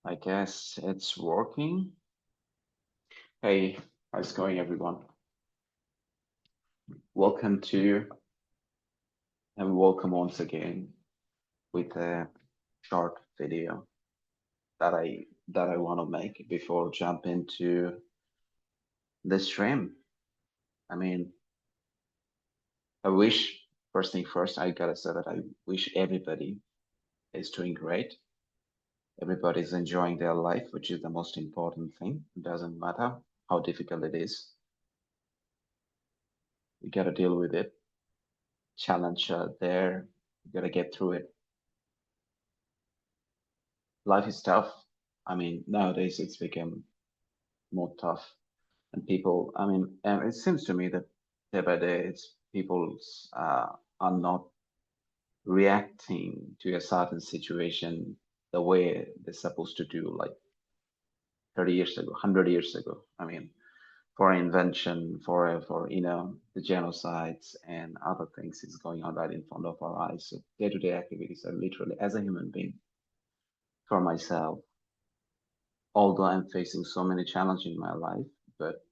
I guess it's working. Hey, how's it going, everyone? Welcome to and welcome once again with a short video that I want to make before jump into the stream. I mean, I wish first thing first, I gotta say that I wish everybody is doing great. Everybody's enjoying their life, which is the most important thing. It doesn't matter how difficult it is. You gotta deal with it. Challenge there. You gotta get through it. Life is tough. I mean, nowadays it's become more tough, and people. I mean, it seems to me that day by day, it's people's are not reacting to a certain situation the way they're supposed to do, like 30 years ago, 100 years ago. I mean, for invention, for the genocides and other things is going on right in front of our eyes. So day-to-day activities are literally, as a human being, for myself, although I'm facing so many challenges in my life, but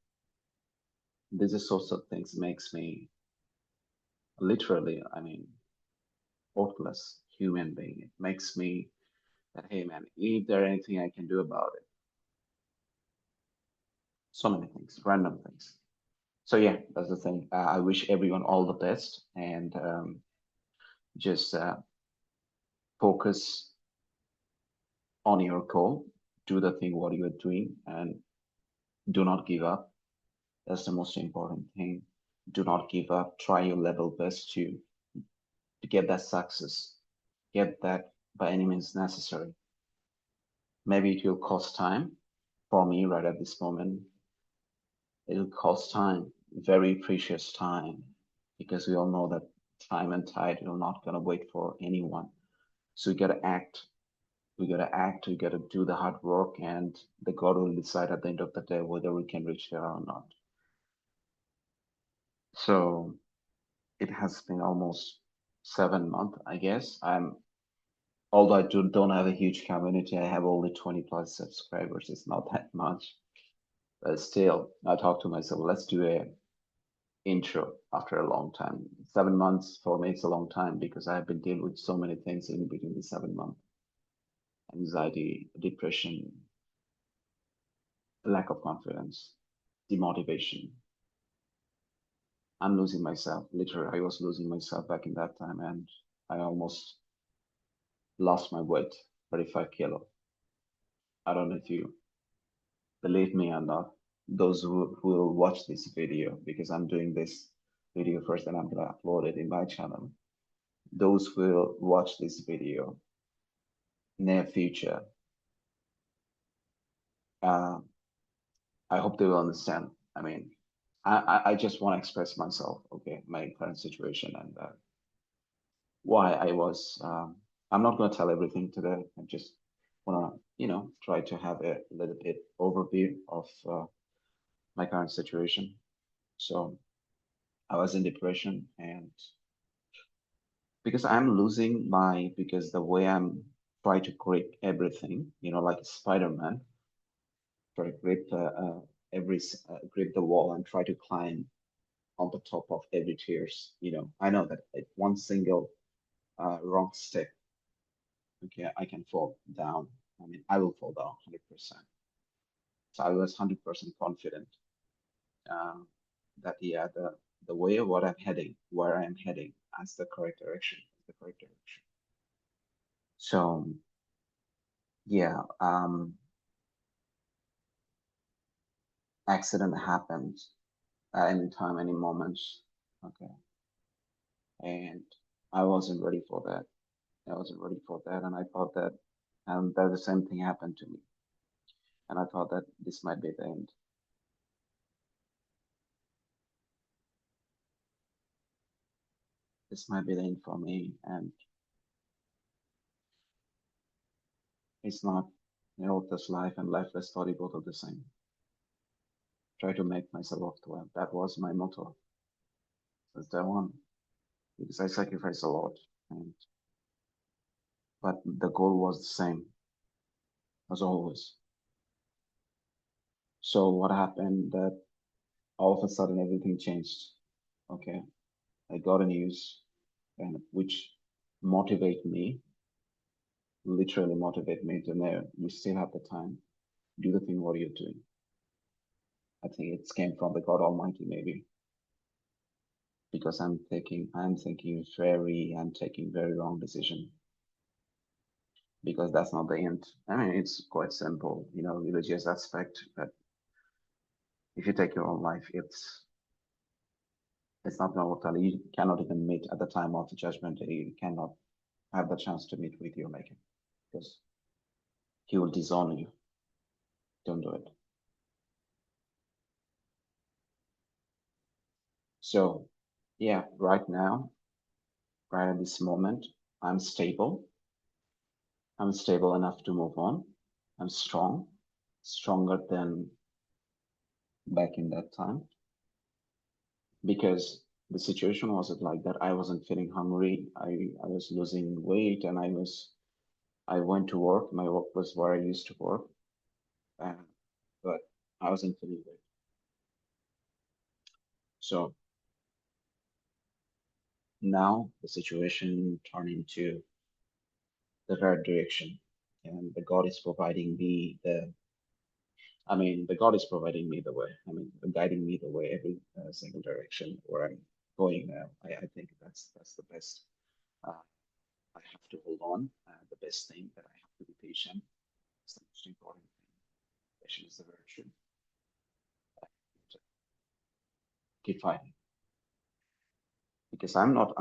these sorts of things makes me literally, I mean, hopeless human being. It makes me that, hey man, is there anything I can do about it? So many things, random things. So yeah, that's the thing. I wish everyone all the best and just focus on your goal, do the thing what you're doing, and do not give up. That's the most important thing. Do not give up. Try your level best to get that success, get that by any means necessary. Maybe it will cost time. For me, right at this moment, it'll cost time, very precious time, because we all know that time and tide are not gonna wait for anyone. So we gotta act. We gotta act. We gotta do the hard work, and the God will decide at the end of the day whether we can reach there or not. So it has been almost 7 months, I guess. Although I don't have a huge community, I have only 20 plus subscribers. It's not that much, but still, I talk to myself. Let's do a intro after a long time. 7 months for me, it's a long time because I have been dealing with so many things in between the 7 months: anxiety, depression, lack of confidence, demotivation. I'm losing myself. Literally, I was losing myself back in that time, and I almost lost my weight, 35 kilo. I don't know if you believe me or not, those who will watch this video, because I'm doing this video first and I'm gonna upload it in my channel. Those who will watch this video near future, uh, I hope they will understand. I mean, I just want to express myself, okay, my current situation and why I was. I'm not gonna tell everything today. I just wanna, try to have a little bit overview of my current situation. So I was in depression, and because I'm losing my, because the way I'm trying to grip everything, like Spider-Man, try to grip grip the wall and try to climb on the top of every tiers. I know that like one single wrong step, okay, I can fall down. I mean, I will fall down 100%. So I was 100% confident um, that yeah, the way what I'm heading, where I'm heading, as the correct direction, the correct direction. So yeah, accident happens at any time, any moments. Okay, and I wasn't ready for that. I wasn't ready for that, and I thought that, that the same thing happened to me, and I thought that this might be the end. This might be the end for me, and it's not. This life and lifeless body both are the same. Try to make myself off the web. That was my motto. That's the one, because I sacrificed a lot, and but the goal was the same. as always. So what happened that all of a sudden everything changed. Okay, I got a news and which motivate me, literally motivate me to know you still have the time, do the thing what you're doing. I think it came from the God Almighty maybe because I'm taking very wrong decision because that's not the end. I mean, it's quite simple, religious aspect. But if you take your own life, it's not mortal. You cannot even meet at the time of the judgment day. You cannot have the chance to meet with your maker because he will disown you. Don't do it. So, yeah, right now, right at this moment, I'm stable. I'm stable enough to move on. I'm strong, stronger than back in that time because the situation wasn't like that. I wasn't feeling hungry. I was losing weight and I went to work. My work was where I used to work, uh, but I wasn't feeling good. So now the situation turned into the right direction, and the God is providing me the God is providing me the way. I mean, guiding me the way every single direction where I'm going now. I think that's the best. Uh, I have to hold on. The best thing that I have to be patient. It's the most important thing. Patience is a virtue. To keep fighting because I'm not.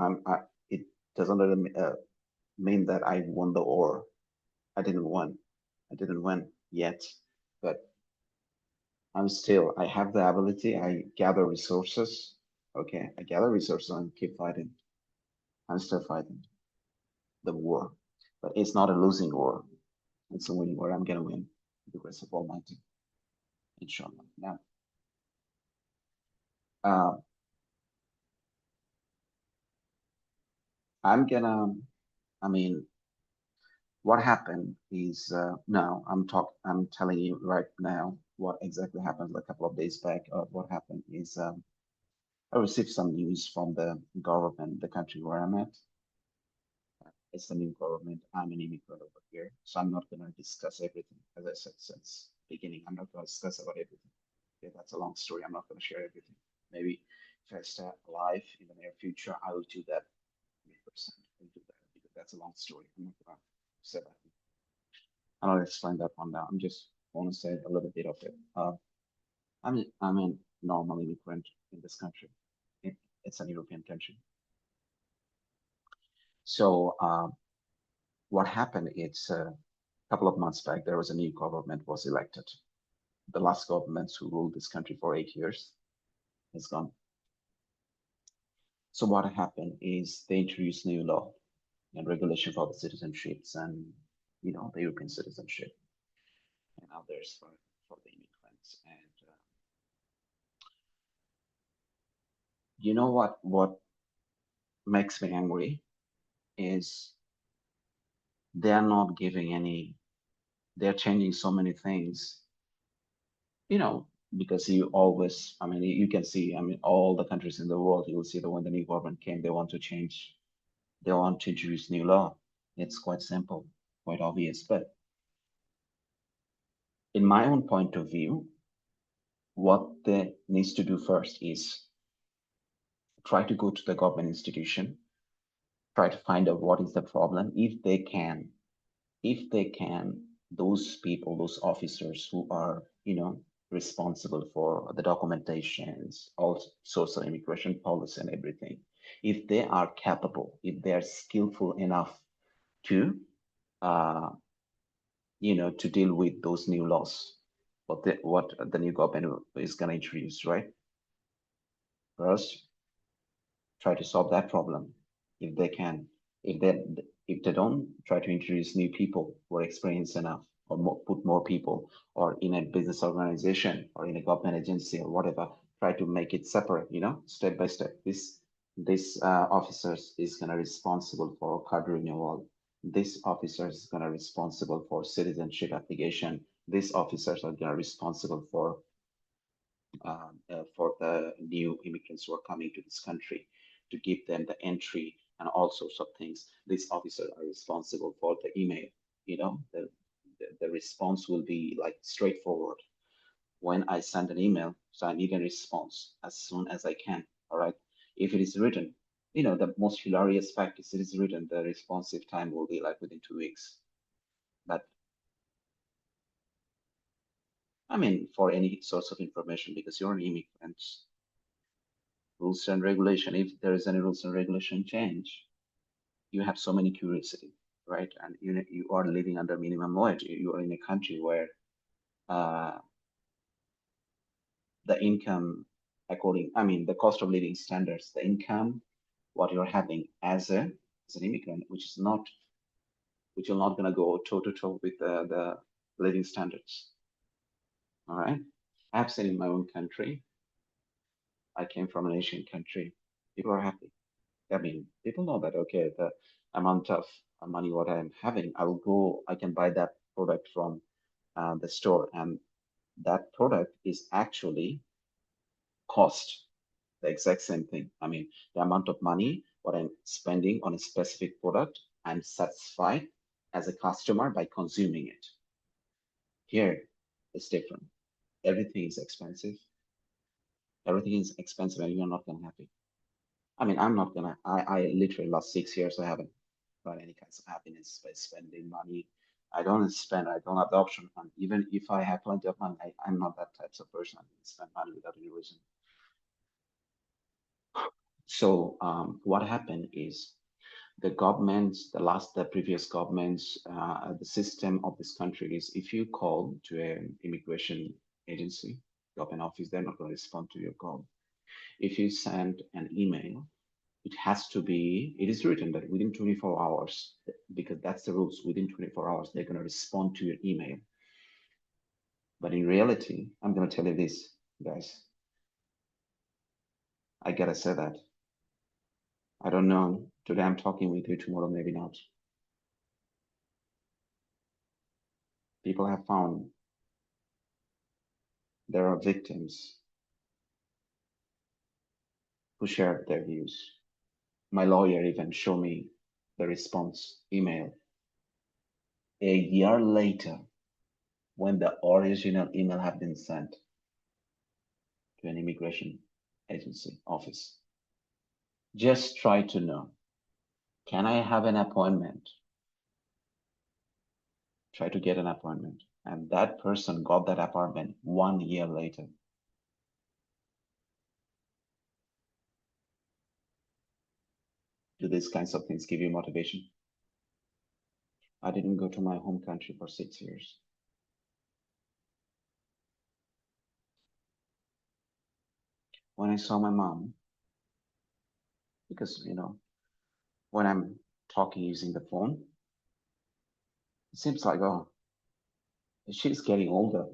It doesn't really, mean that I won the war. I didn't win. I didn't win yet, but I have the ability. I gather resources. Okay, I gather resources and keep fighting. I'm still fighting the war, but it's not a losing war. It's a winning war. I'm gonna win with the grace of Almighty, inshallah. Now, uh, I'm gonna. I mean, what happened is now I'm telling you right now what exactly happened a couple of days back. What happened is I received some news from the government, the country where I'm at. It's the new government. I'm an immigrant over here, so I'm not going to discuss everything. As I said since beginning, I'm not going to discuss about everything. Okay, that's a long story. I'm not going to share everything. Maybe if I stay alive in the near future, I will do that. 100% will do that because that's a long story. I'm not going to say that. I'm not going to explain that one now. I'm just want to say a little bit of it. I'm a normal immigrant in this country. It, it's an European country. So what happened is a couple of months back, there was a new government was elected. The last government who ruled this country for 8 years is gone. So what happened is they introduced new law and regulation for the citizenships and the European citizenship and others for the immigrants. And you know what makes me angry is they're not giving any. They're changing so many things you know, because you always, I mean, you can see, I mean, all the countries in the world, you will see that when the new government came, they want to change, they want to introduce new law. It's quite simple, quite obvious. But in my own point of view, what they needs to do first is try to go to the government institution, try to find out what is the problem. If they can, those people, those officers who are, responsible for the documentations, all sorts of immigration policy and everything, if they are capable, if they are skillful enough to, uh, to deal with those new laws, what the new government is going to introduce, right? First, try to solve that problem if they can. If they if they don't, try to introduce new people who are experienced enough, or put more people, or in a business organization or in a government agency or whatever. Try to make it separate, step by step. This officers is gonna responsible for card renewal, This officer is going to responsible for citizenship application. These officers are going to responsible for the new immigrants who are coming to this country to give them the entry and all sorts of things. These officers are responsible for the email. The response will be like straightforward. When I send an email, so I need a response as soon as I can. All right. If it is written, the most hilarious fact is it is written, the responsive time will be like within 2 weeks. But I mean, for any source of information, because you're an immigrant, rules and regulation, if there is any rules and regulation change, you have so many curiosity, right? And you are living under minimum wage. You are in a country where uh, the income, I mean, the cost of living standards, the income, what you're having as an immigrant, which are not going to go toe to toe with the living standards. All right. I've seen in my own country. I came from an Asian country. People are happy. I mean, people know that, okay, the amount of money what I'm having, I can buy that product from the store, and that product is actually cost the exact same thing. I mean, the amount of money what I'm spending on a specific product, I'm satisfied as a customer by consuming it. Here, it's different. Everything is expensive. Everything is expensive, and you're not gonna happy. I mean, I'm not gonna. I literally last 6 years I haven't got any kinds of happiness by spending money. I don't spend. I don't have the option. And even if I have plenty of money, I'm not that type of person. I spend money without any reason. So what happened is the previous governments, the system of this country is if you call to an immigration agency, government office, they're not going to respond to your call. If you send an email, it is written that within 24 hours, because that's the rules, within 24 hours, they're going to respond to your email. But in reality, I'm going to tell you this, guys, I gotta say that. I don't know. Today I'm talking with you, tomorrow maybe not. People have found there are victims who shared their views. My lawyer even showed me the response email a year later when the original email had been sent to an immigration agency office. Just try to know, can I have an appointment? Try to get an appointment. And that person got that appointment 1 year later. Do these kinds of things give you motivation? I didn't go to my home country for 6 years. When I saw my mom, because, when I'm talking using the phone, it seems like, oh, she's getting older.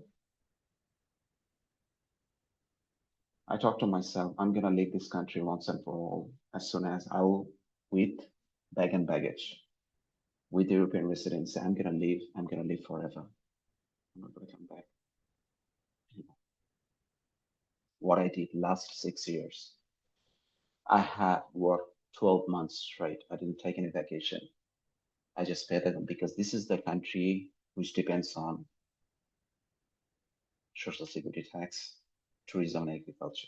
I talk to myself, I'm gonna leave this country once and for all as soon as with bag and baggage, with European residency. I'm gonna leave forever. I'm not gonna come back. What I did last 6 years, I had worked 12 months straight. I didn't take any vacation. I just paid them because this is the country which depends on social security tax, tourism, and agriculture.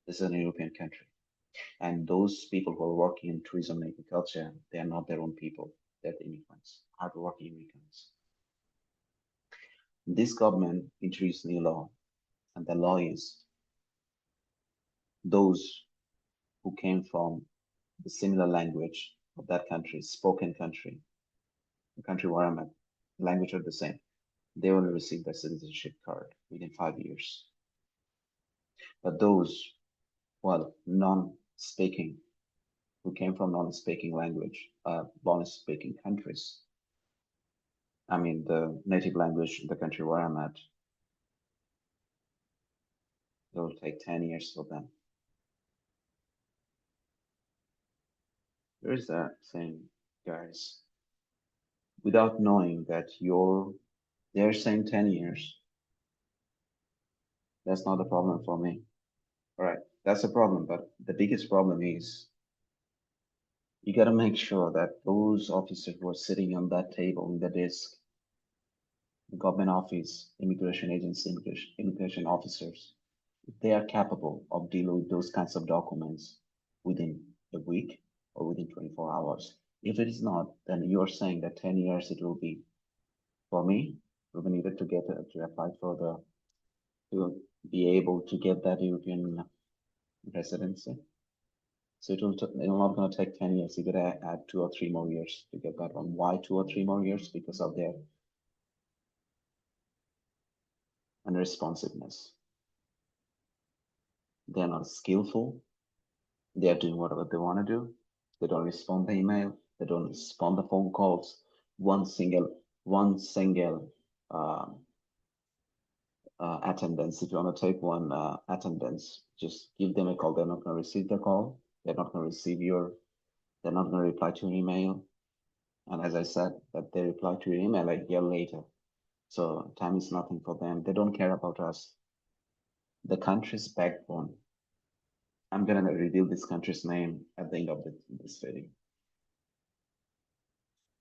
This is an European country. And those people who are working in tourism and agriculture, they are not their own people. They're the immigrants, hardworking immigrants. This government introduced new law, and the law is those who came from the similar language of that country, spoken country, the country where I'm at, language are the same. They will receive their citizenship card within 5 years. But those, well, non-speaking, who came from non-speaking language, non-speaking countries, I mean, the native language, the country where I'm at, it will take 10 years for them. There is that thing. guys, without knowing that they're saying 10 years. That's not a problem for me. All right, that's a problem. But the biggest problem is you got to make sure that those officers who are sitting on that table in the desk, the government office, immigration agency, immigration officers, if they are capable of dealing with those kinds of documents within a week or within 24 hours. If it is not, then you're saying that 10 years it will be. For me, we needed to get to apply for to be able to get that European residency. So it's not going to take 10 years. You got to add 2 or 3 more years to get that one. Why 2 or 3 more years? Because of their unresponsiveness. They're not skillful. They're doing whatever they want to do. They don't respond the email. They don't respond the phone calls. One single um, attendance. If you want to take one attendance, just give them a call. They're not going to receive the call. They're not going to they're not going to reply to your email. And as I said, that they reply to your email a year later. So time is nothing for them. They don't care about us. The country's backbone. I'm going to reveal this country's name at the end of this video.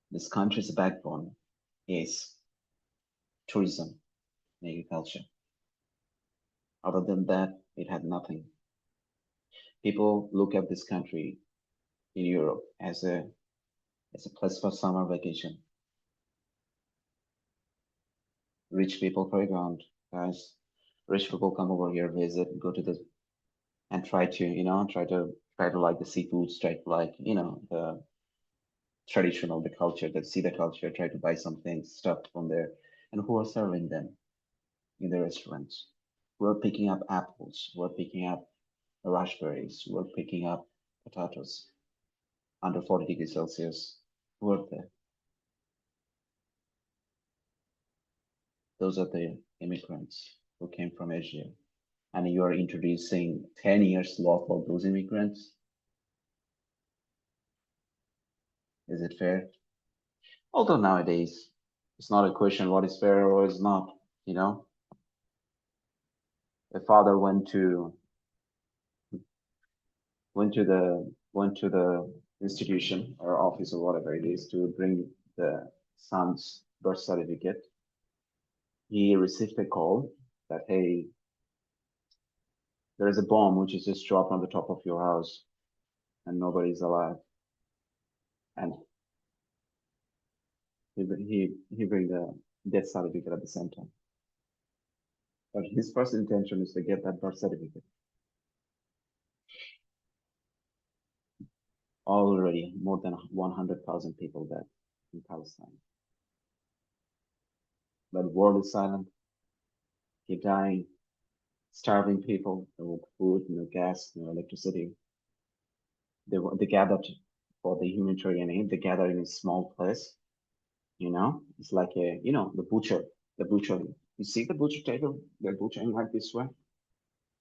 This country's backbone is tourism and agriculture. Other than that, it had nothing. People look at this country in Europe as a place for summer vacation. Rich people playground, guys. Rich people come over here, visit, go to the and try to, try to like the seafoods, try to like, the traditional, the culture, that see the culture, try to buy some things, stuff from there. And who are serving them in the restaurants? We're picking up apples, we're picking up raspberries, we're picking up potatoes under 40 degrees Celsius. Who are they? Those are the immigrants who came from Asia. And you are introducing 10 years law for those immigrants. Is it fair? Although nowadays, it's not a question what is fair or is not, you know. A father went to the institution or office or whatever it is to bring the son's birth certificate. He received a call that, hey, there is a bomb which is just dropped on the top of your house and nobody's alive. And he bring the death certificate at the same time. But his first intention is to get that birth certificate. Already more than 100,000 people dead in Palestine. But the world is silent. Keep dying, starving people, no food, no gas, no electricity. They gathered for the humanitarian aid. They gather in a small place. It's like the butcher. The butcher. You see the butcher table? They're butchering like this way.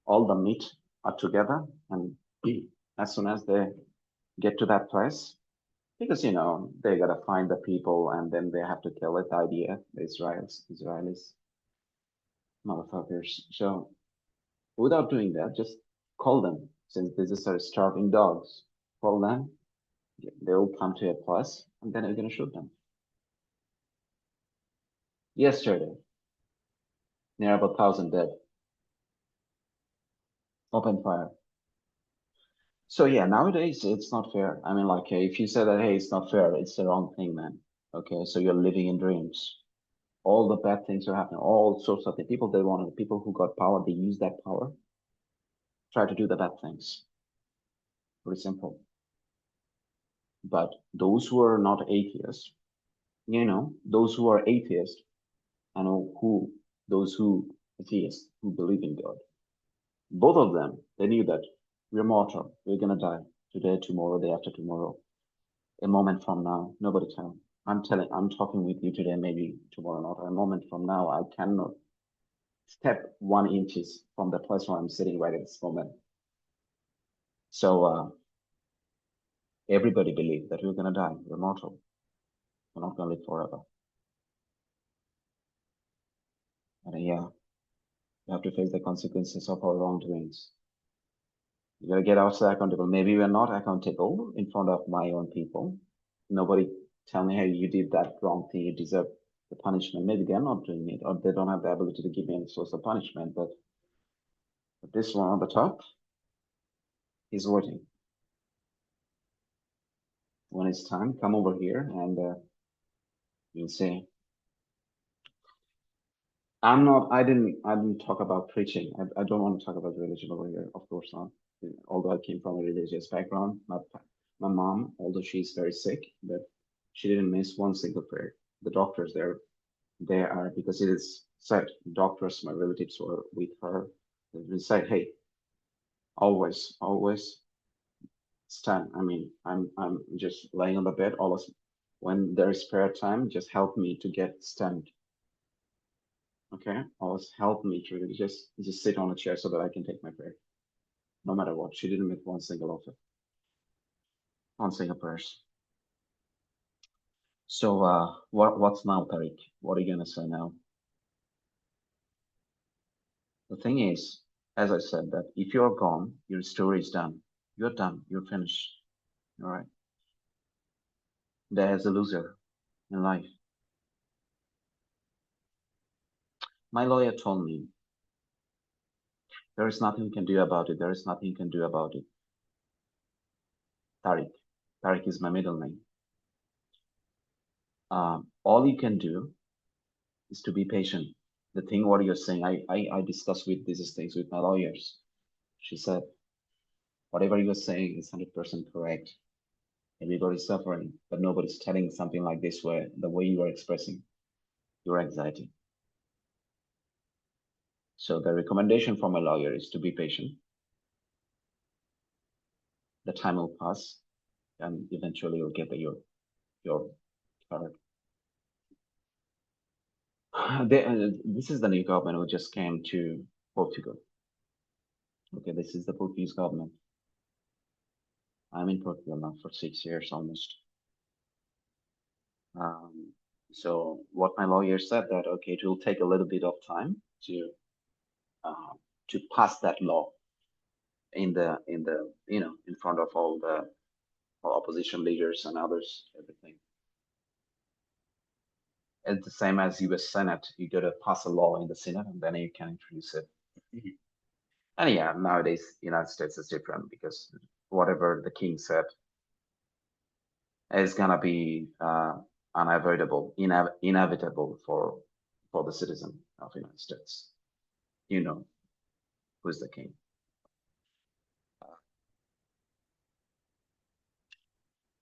All the meat are together, and as soon as they get to that place, because they gotta find the people and then they have to kill it. The idea, the Israelis, motherfuckers. So without doing that, just call them. Since these are starving dogs, call them. They will come to a place, and then you're gonna shoot them. Yesterday, near about 1,000 dead. Open fire. So yeah, nowadays it's not fair. I mean, like if you say that, hey, it's not fair, it's the wrong thing, man. Okay, so you're living in dreams. All the bad things are happening. All sorts of the people who got power, they use that power, try to do the bad things. Pretty simple. But those who are not atheists, those who are atheists and those who atheists who believe in God, both of them, they knew that we're mortal. We're gonna die today, tomorrow, day after tomorrow, a moment from now. Nobody can. I'm talking with you today, maybe tomorrow not. A moment from now, I cannot step 1 inches from the place where I'm sitting right at this moment. So Everybody believed that we're gonna die, we're mortal, we're not gonna live forever. And yeah, we have to face the consequences of our wrongdoings. You gotta get ourselves accountable. Maybe we're not accountable in front of my own people. Nobody tell me, hey, you did that wrong thing, you deserve the punishment. Maybe they're not doing it, or they don't have the ability to give me any source of punishment. But this one on the top is waiting. When it's time, come over here and you'll see. I didn't talk about preaching. I don't want to talk about religion over here. Of course not. Although I came from a religious background, my mom, although she's very sick, but she didn't miss one single prayer. The doctors there, they are, because it is said, doctors, my relatives were with her. They said, hey, always stand. I mean, I'm just laying on the bed. Always, when there is prayer time, just help me to get stand. Okay, always help me to really just sit on a chair so that I can take my prayer, no matter what. She didn't make one single of it, one single prayers. So what's now, Tariq? What are you gonna say now? The thing is, as I said, that if you're gone, your story is done. You're done. You're finished. All right. There's a loser in life. My lawyer told me there is nothing you can do about it. There is nothing you can do about it. Tariq. Tariq is my middle name. All you can do is to be patient. The thing what you're saying, I discussed with these things with my lawyers. She said, whatever you're saying is 100% correct. Everybody's suffering, but nobody's telling something like this way, the way you are expressing your anxiety. So the recommendation from a lawyer is to be patient. The time will pass, and eventually you'll get your card. This is the new government who just came to Portugal. Okay, this is the Portuguese government. I'm in Portugal now for 6 years almost. Um, so what my lawyer said that, okay, it will take a little bit of time uh, to pass that law in the in front of all the opposition leaders and others, everything. It's the same as US Senate. You got to pass a law in the Senate and then you can introduce it. And yeah, nowadays United States is different because whatever the king said is gonna be unavoidable, inevitable for the citizen of the United States. You know who's the king.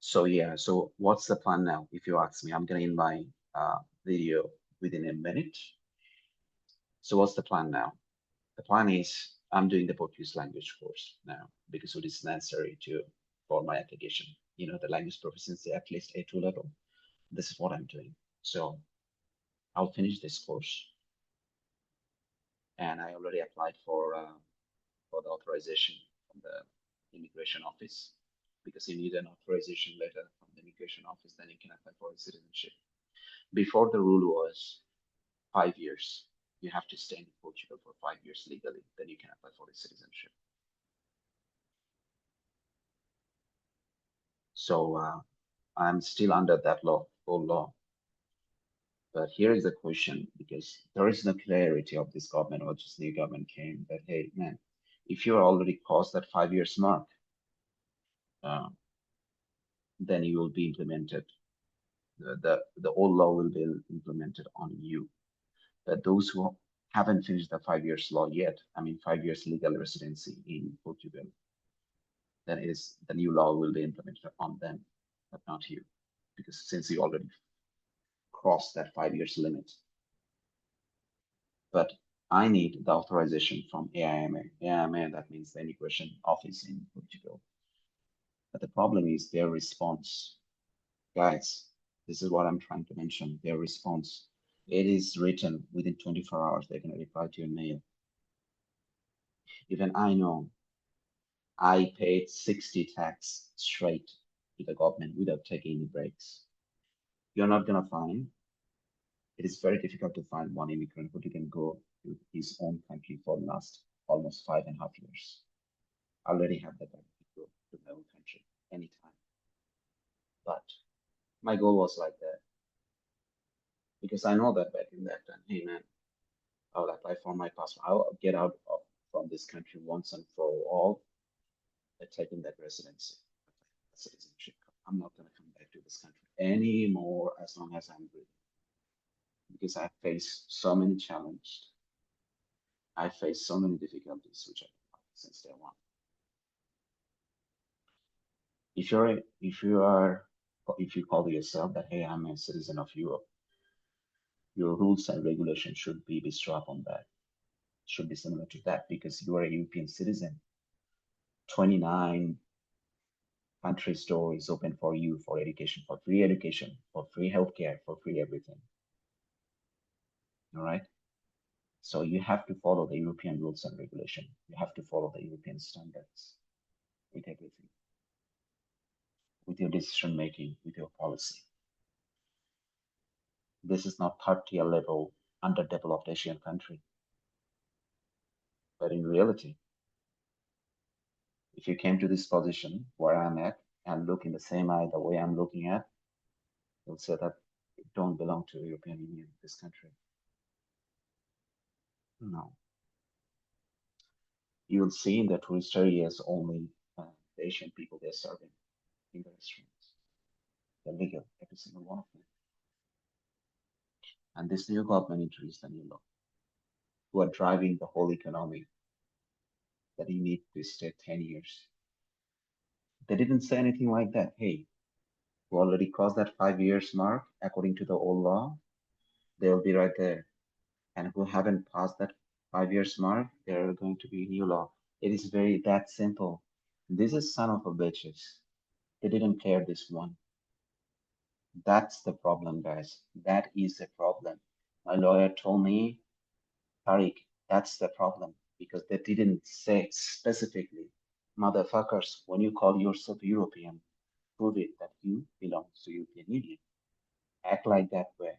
So yeah, so what's the plan now? If you ask me, I'm gonna end my video within a minute. So what's the plan now? The plan is I'm doing the Portuguese language course now because it is necessary to for my application. You know, the language proficiency at least A2 level. This is what I'm doing. So I'll finish this course, and I already applied for the authorization from the immigration office because you need an authorization letter from the immigration office, then you can apply for citizenship. Before the rule was 5 years. You have to stay in Portugal for 5 years legally, then you can apply for the citizenship. So I'm still under that law, old law. But here is the question, because there is no clarity of this government or just new government came that, hey, man, if you're already past that 5 years mark, uh, then you will be implemented. The old law will be implemented on you. But those who haven't finished the 5 years law yet, I mean 5 years legal residency in Portugal, then is the new law will be implemented on them, but not you, because since you already crossed that 5 years limit. But I need the authorization from AIMA. AIMA, that means the immigration office in Portugal. But the problem is their response. Guys, this is what I'm trying to mention. Their response. It is written within 24 hours. They're going to reply to your mail. Even I know I paid 60 tax straight. to the government without taking any breaks. You're not gonna find, it is very difficult to find one immigrant who didn't go to his own country for the last almost 5.5 years. I already have the right to go to my own country anytime. But my goal was like that because I know that back in that time, hey man, I'll apply for my passport. I'll get out of from this country once and for all by taking that residency, citizenship. I'm not gonna come back to this country anymore as long as I'm breathing because I faced so many challenges. I faced so many difficulties which I've since day one. If you call yourself that, hey, I'm a citizen of Europe, your rules and regulations should be based on that, should be similar to that because you are a European citizen. 29 countries door is open for you for education, for free healthcare, for free everything. All right. So you have to follow the European rules and regulation. You have to follow the European standards with everything, with your decision making, with your policy. This is not third tier level underdeveloped Asian country. But in reality, if you came to this position where I'm at and look in the same eye the way I'm looking at, you'll say that you don't belong to the European Union, this country. No. You will see in the tourist areas only the Asian people they're serving in the restaurants. They're legal, every single one of them. And this new government introduced a new law who are driving the whole economy that you need to stay 10 years. They didn't say anything like that. Hey, who already crossed that 5 years mark according to the old law, they'll be right there. And who haven't passed that 5 years mark, there are going to be new law. It is very that simple. This is son of a bitches. They didn't care this one. That's the problem, guys. That is the problem. My lawyer told me, Tariq, that's the problem because they didn't say specifically, motherfuckers, when you call yourself European, prove it that you belong to European Union. Act like that way.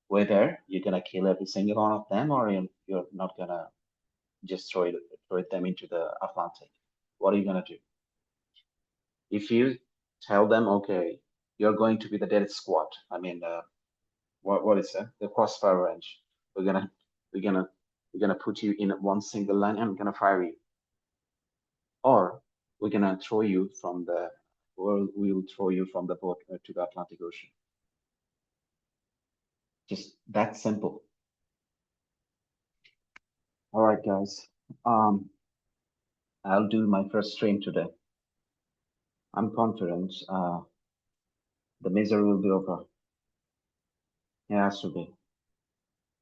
Whether you're gonna kill every single one of them or you're not gonna just throw them into the Atlantic. What are you gonna do? If you tell them, okay, you're going to be the dead squad. I mean, what is that? The crossfire range. We're gonna we're gonna we're gonna put you in one single line and we're gonna fire you, or we're gonna throw you from the or we'll throw you from the boat to the Atlantic Ocean. Just that simple. All right, guys. I'll do my first stream today. I'm confident the misery will be over. It has to be.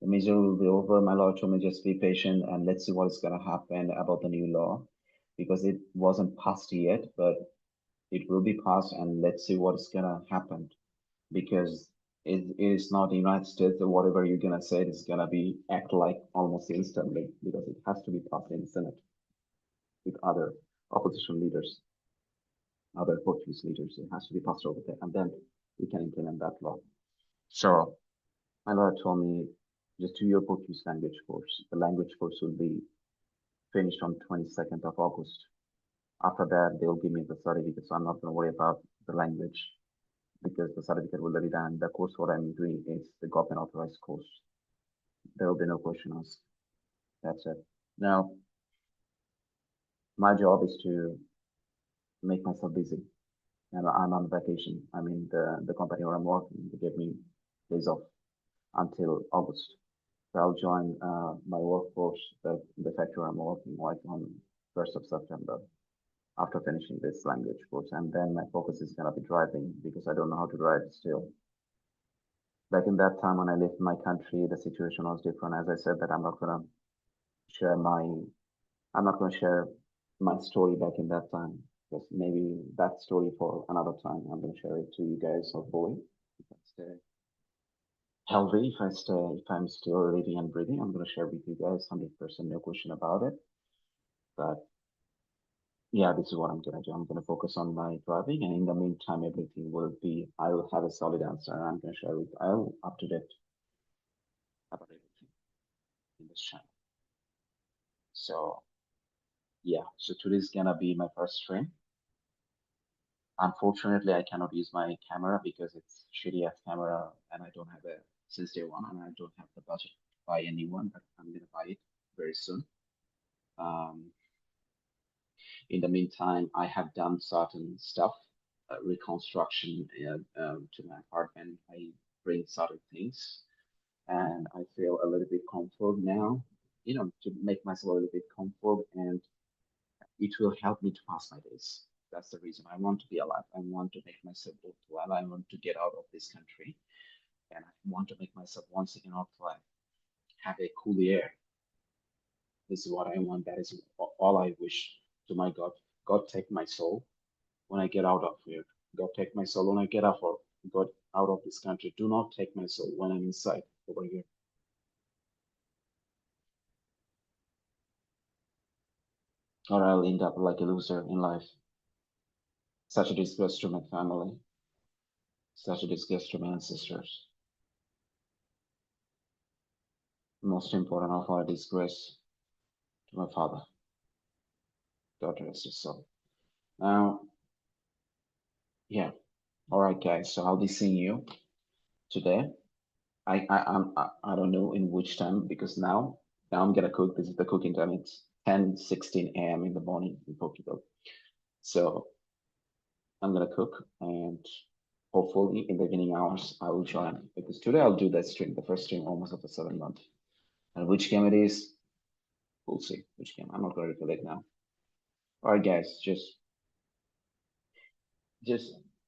The misery will be over. My lawyer told me just be patient and let's see what is going to happen about the new law because it wasn't passed yet, but it will be passed and let's see what is going to happen because it is not the United States that whatever you're going to say is going to be act like almost instantly because it has to be passed in the Senate with other opposition leaders, other Portuguese leaders. It has to be passed over there and then we can implement that law. So my lawyer told me just do your Portuguese language course. The language course will be finished on 22nd of August. After that, they'll give me the certificate. So I'm not going to worry about the language because the certificate will be done. The course what I'm doing is the government authorized course. There will be no question asked. That's it. Now, my job is to make myself busy. And I'm on vacation. I mean, the company where I'm working, they gave me days off until August. So I'll join my workforce, the factory I'm working like on 1st of September after finishing this language course. And then my focus is going to be driving because I don't know how to drive still. Back in that time when I left my country, the situation was different. As I said, that share my, I'm not going to share my story back in that time because maybe that story for another time. I'm going to share it to you guys, hopefully. If I stay healthy, if I'm still living and breathing, I'm going to share with you guys 100%, no question about it. But yeah, this is what I'm gonna do. I'm gonna focus on my driving, and in the meantime, everything will be. I will have a solid answer, and I'm gonna share with. I'll up to date about everything in this channel. So yeah, so today's gonna be my first stream. Unfortunately, I cannot use my camera because it's shitty ass camera, and I don't have a since day one, and I don't have the budget to buy a new one, but I'm gonna buy it very soon. Um, in the meantime, I have done certain stuff, reconstruction to my apartment. I bring certain things, and I feel a little bit comfort now. To make myself a little bit comfort, and it will help me to pass my days. That's the reason I want to be alive. I want to make myself worthwhile. I want to get out of this country, and I want to make myself once again worthwhile. Have a cool air. This is what I want. That is all I wish to my God. God, take my soul when I get out of here. God, take my soul when I get out of this country. Do not take my soul when I'm inside over here. Or I'll end up like a loser in life. Such a disgrace to my family. Such a disgrace to my ancestors. Most important of all, a disgrace to my father. God rest his soul. Now, yeah. All right, guys. So I'll be seeing you today. I don't know in which time because now I'm gonna cook. This is the cooking time. It's 10:16 a.m. in the morning in Portugal. So I'm gonna cook, and hopefully in the evening hours I will join because today I'll do that stream, the first stream almost of the 7 month. And which game it is, we'll see which game. I'm not gonna reveal it now. All right, guys. Just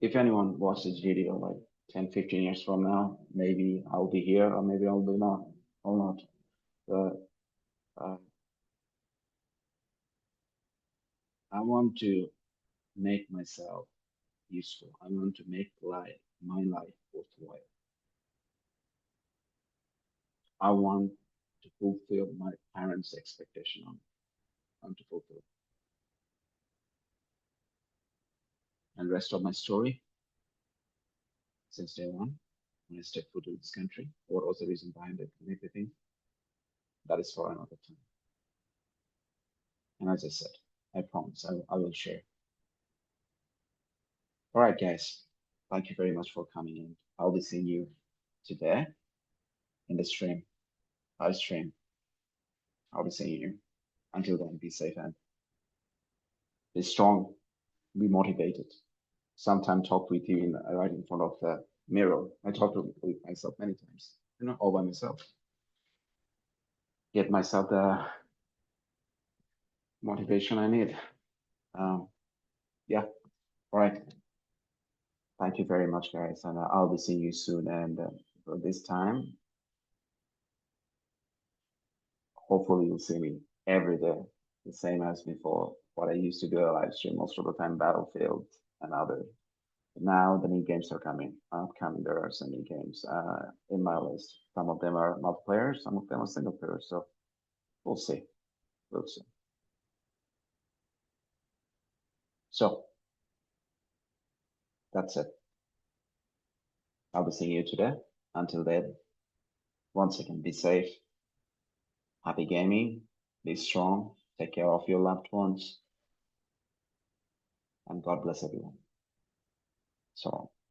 if anyone watches this video like 10, 15 years from now, maybe I'll be here or maybe I'll be not, or not. But I want to make myself useful. I want to make my life worthwhile. I want to fulfill my parents' expectation on. I want to fulfill. And rest of my story since day one, when I stepped foot into this country, what was the reason behind it and everything, that is for another time. And as I said, I promise I will share. All right, guys. Thank you very much for coming in. I'll be seeing you today in the stream, live stream. I'll be seeing you. Until then, be safe and be strong, be motivated. Sometimes talk with you right in front of the mirror. I talk with myself many times, all by myself. Get myself the motivation I need. Um, yeah. All right. Thank you very much, guys, and I'll be seeing you soon. And for this time, hopefully you'll see me every day, the same as before. What I used to do a live stream most of the time, Battlefield and other. Now the new games are upcoming. There are some new games in my list. Some of them are multiplayer, some of them are single player. So we'll see. We'll see. So that's it. I'll be seeing you today. Until then, once again, be safe, happy gaming, be strong, take care of your loved ones, and God bless everyone. So